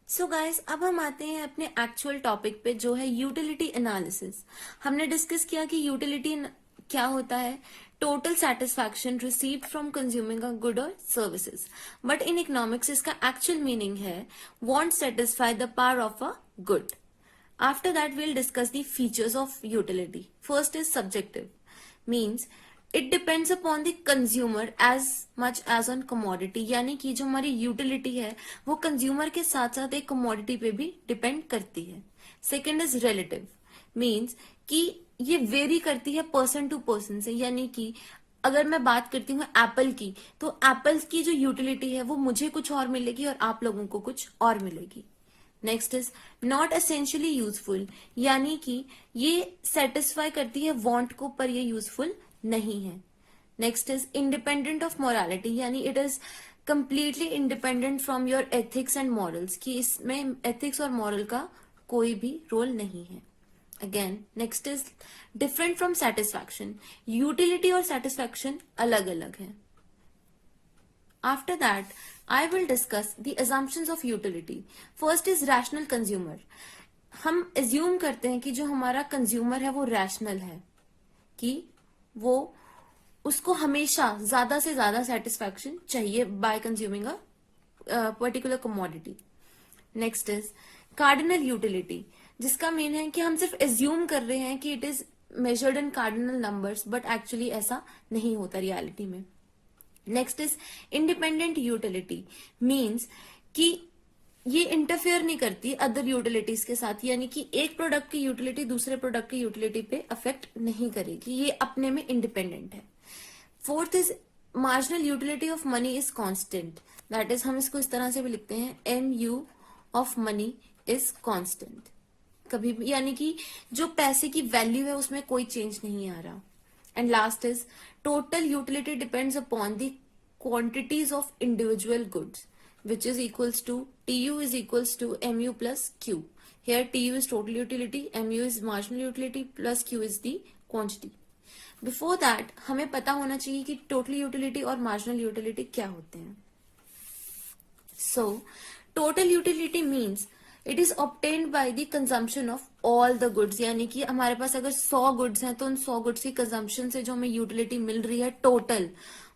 So guys, अब हम आते हैं अपने एक्चुअल टॉपिक पे जो है यूटिलिटी एनालिसिस। हमने डिस्कस किया कि यूटिलिटी क्या होता है। Total satisfaction received from consuming a good और सर्विसेज। बट इन इकोनॉमिक्स इसका एक्चुअल मीनिंग है want satisfy the power of a good. After that, we'll discuss the features of utility. First is subjective, means it depends upon the consumer as much as on commodity. यानी कि जो हमारी utility है वो consumer के साथ साथ एक commodity पे भी depend करती है. Second is relative, means कि ये वेरी करती है पर्सन टू पर्सन से. यानी कि अगर मैं बात करती हूँ एप्पल की, तो एप्पल की जो यूटिलिटी है वो मुझे कुछ और मिलेगी और आप लोगों को कुछ और मिलेगी. Next is not essentially useful, यानी कि ये सेटिस्फाई करती है वांट को पर ये यूजफुल नहीं है. Next is independent of morality, यानी it is completely independent from your ethics and morals, कि इसमें एथिक्स और मॉरल का कोई भी रोल नहीं है. Again next is different from satisfaction. Utility और सेटिस्फैक्शन अलग अलग है. After that, I will discuss the assumptions of utility. First is rational consumer. हम assume करते हैं कि जो हमारा consumer है वो rational है, कि वो उसको हमेशा ज्यादा से ज्यादा satisfaction चाहिए by consuming a particular commodity. Next is cardinal utility, जिसका मीन है कि हम सिर्फ assume कर रहे हैं कि it is measured in cardinal numbers, but actually ऐसा नहीं होता reality में. Next is independent utility, means कि ये इंटरफेयर नहीं करती अदर यूटिलिटीज के साथ, यानी कि एक प्रोडक्ट की यूटिलिटी दूसरे प्रोडक्ट की यूटिलिटी पे अफेक्ट नहीं करेगी, ये अपने में इंडिपेंडेंट है. Fourth is marginal utility of money is constant. That is हम इसको इस तरह से भी लिखते हैं MU of money is constant. कभी भी, यानी कि जो पैसे की वैल्यू है उसमें कोई चेंज नहीं आ रहा. And last is total utility depends upon the quantities of individual goods, which is equals to TU is equals to MU plus Q. Here TU is total utility, MU is marginal utility plus Q is the quantity. Before that हमें पता होना चाहिए कि total utility और marginal utility क्या होते हैं. So total utility means it is obtained by the consumption of all the goods, यानी कि हमारे पास अगर 100 गुड्स हैं तो उन 100 गुड्स की कंजम्पशन से जो हमें यूटिलिटी मिल रही है टोटल,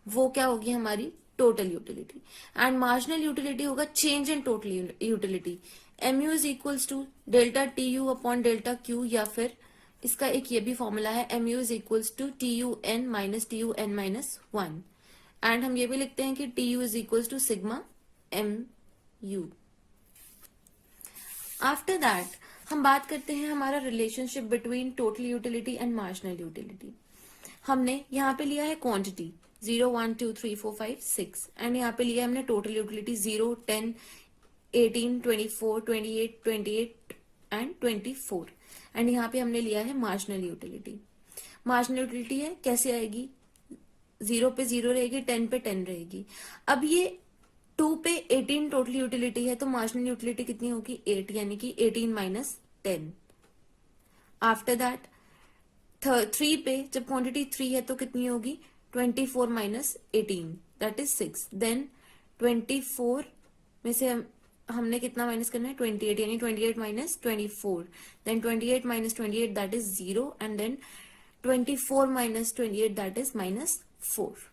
वो क्या होगी हमारी total utility. And marginal utility होगा change in total utility. MU is equals to delta TU upon delta Q, या फिर इसका एक ये भी फॉर्मूला है MU is equals to TUN minus TUN minus 1. And हम ये भी लिखते हैं कि TU is equals to sigma MU. After that हम बात करते हैं हमारा relationship between total utility and marginal utility. हमने यहाँ पे लिया है क्वांटिटी 0, 1, 2, 3, 4, 5, 6, एंड यहाँ पे लिया है हमने टोटल यूटिलिटी 0, 10, 18, 24, 28, 28 एंड 24. एंड यहाँ पे हमने लिया है मार्जिनल यूटिलिटी. मार्जिनल यूटिलिटी है कैसे आएगी, 0 पे 0 रहेगी, 10 पे 10 रहेगी. अब ये 2 पे 18 टोटल यूटिलिटी है तो मार्जिनल यूटिलिटी कितनी होगी 8, यानी कि 18 माइनस 10. आफ्टर दैट 3 पे जब क्वांटिटी 3 है तो कितनी होगी 24 माइनस 18, दैट इज 6. देन 24 में से हमने कितना माइनस करना है 28, यानी 28 minus 24. Then 28 minus 28 that is 0, and then 24 minus 28 that is minus 4.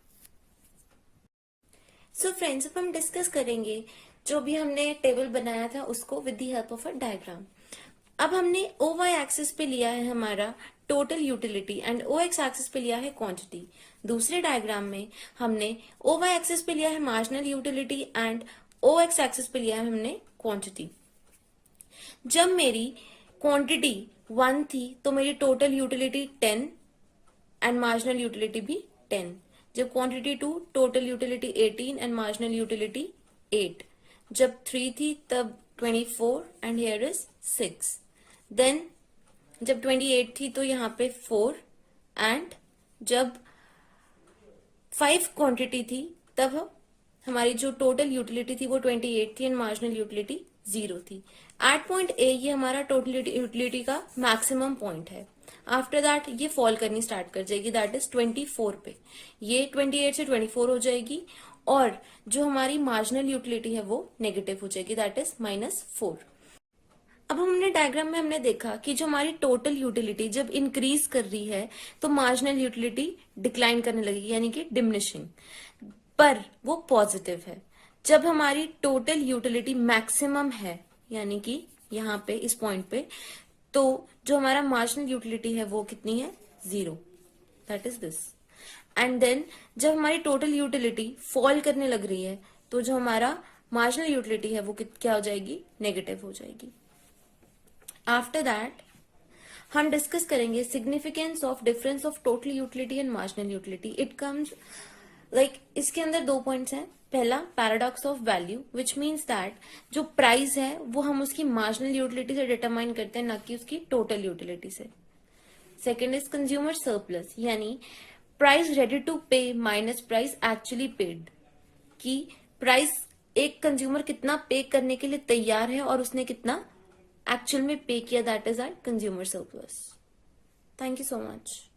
So friends, अब हम डिस्कस करेंगे जो भी हमने टेबल बनाया था उसको with the help of a diagram. अब हमने OY एक्सिस पे लिया है हमारा total utility and OX axis पे लिया है क्वांटिटी. दूसरे डायग्राम में हमने OY एक्सिस पे लिया है marginal utility and OX axis पे लिया है हमने क्वांटिटी. जब मेरी क्वांटिटी 1 थी तो मेरी total utility 10 and marginal utility भी 10. जब quantity 2 total utility 18 and marginal utility 8. जब 3 थी तब 24 एंड हियर इज 6. देन जब 28 थी तो यहाँ पे 4, एंड जब 5 क्वांटिटी थी तब हमारी जो टोटल यूटिलिटी थी वो 28 थी एंड मार्जिनल यूटिलिटी 0 थी. एट पॉइंट A ये हमारा टोटल यूटिलिटी का मैक्सिमम पॉइंट है. आफ्टर दैट ये फॉल करनी स्टार्ट कर जाएगी, दैट इज 24 पे, ये 28 से 24 हो जाएगी, और जो हमारी मार्जिनल यूटिलिटी है वो नेगेटिव हो जाएगी, दैट इज -4। अब हमने डायग्राम में हमने देखा कि जो हमारी टोटल यूटिलिटी जब इंक्रीज कर रही है तो मार्जिनल यूटिलिटी डिक्लाइन करने लगेगी, यानी कि डिमिनिशिंग, पर वो पॉजिटिव है। जब हमारी टोटल यूटिलिटी मैक्सिमम है, यानी कि यहाँ पे इस पॉइंट पे, तो जो हमारा मार्जिनल यूटिलिटी है वो कितनी है, 0, that is this. And then जब हमारी टोटल यूटिलिटी फॉल करने लग रही है तो जो हमारा मार्जिनल यूटिलिटी है वो क्या हो जाएगी, नेगेटिव हो जाएगी। आफ्टर दैट हम डिस्कस करेंगे significance of difference of total utility and marginal utility. It comes like इसके अंदर 2 पॉइंट्स हैं। पहला paradox of value, which means that जो प्राइस है वो हम उसकी मार्जिनल यूटिलिटी से डिटरमाइन करते हैं, ना कि उसकी टोटल यूटिलिटी से। सेकेंड इज कंज्यूमर सरप्लस, यानी प्राइस रेडी टू पे माइनस प्राइस एक्चुअली पेड, कि प्राइस एक कंज्यूमर कितना पे करने के लिए तैयार है और उसने कितना एक्चुअल में पे किया, that is our consumer surplus. Thank you so much.